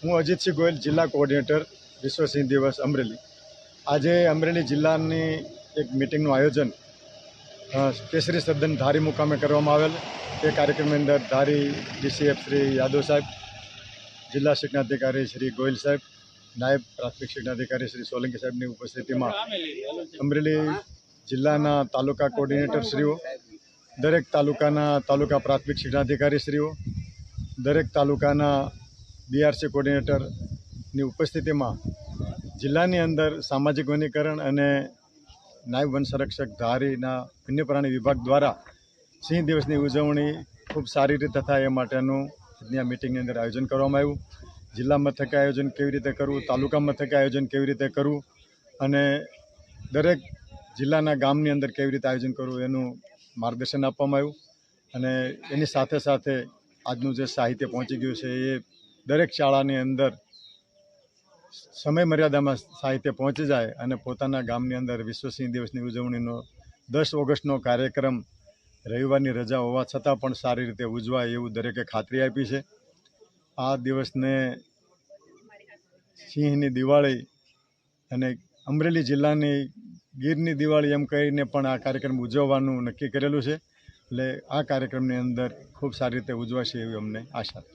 હું અજીતસિંહ ગોયલ, જિલ્લા કોઓર્ડિનેટર વિશ્વ સિંહ દિવસ અમરેલી। આજે અમરેલી જિલ્લાની એક મિટિંગનું આયોજન કેસરી સદન ધારી મુકામે કરવામાં આવેલ। તે કાર્યક્રમની અંદર ધારી ડીસીએફ શ્રી યાદવ સાહેબ, જિલ્લા શિક્ષણાધિકારી શ્રી ગોયલ સાહેબ, નાયબ પ્રાથમિક શિક્ષણાધિકારી શ્રી સોલંકી સાહેબની ઉપસ્થિતિમાં અમરેલી જિલ્લાના તાલુકા કોઓર્ડિનેટરશ્રીઓ, દરેક તાલુકાના તાલુકા પ્રાથમિક શિક્ષણાધિકારીશ્રીઓ, દરેક તાલુકાના બીઆરસી કોઓર્ડિનેટરની ઉપસ્થિતિમાં જિલ્લાની અંદર સામાજિક વનીકરણ અને નાયબ વન સંરક્ષક ધારીના વન્યપ્રાણી વિભાગ દ્વારા સિંહ દિવસની ઉજવણી ખૂબ સારી રીતે થાય એ માટેનું આજની મિટિંગની અંદર આયોજન કરવામાં આવ્યું। જિલ્લા મથકે આયોજન કેવી રીતે કરવું, તાલુકા મથકે આયોજન કેવી રીતે કરવું અને દરેક જિલ્લાના ગામની અંદર કેવી રીતે આયોજન કરવું એનું માર્ગદર્શન આપવામાં આવ્યું। અને એની સાથે સાથે આજનું જે સાહિત્ય પહોંચી ગયું છે એ દરેક શાળાની અંદર સમય મર્યાદામાં સાહિત્ય પહોંચી જાય અને પોતાના ગામની અંદર વિશ્વ સિંહ દિવસની ઉજવણીનો 10 ઓગસ્ટનો કાર્યક્રમ રવિવારની રજા હોવા છતાં પણ સારી રીતે ઉજવાય એવું દરેકે ખાતરી આપી છે। આ દિવસને સિંહની દિવાળી અને અમરેલી જિલ્લાની ગીરની દિવાળી એમ કહીને પણ આ કાર્યક્રમ ઉજવવાનું નક્કી કરેલું છે। એટલે આ કાર્યક્રમની અંદર ખૂબ સારી રીતે ઉજવાશે એવી અમને આશા છે।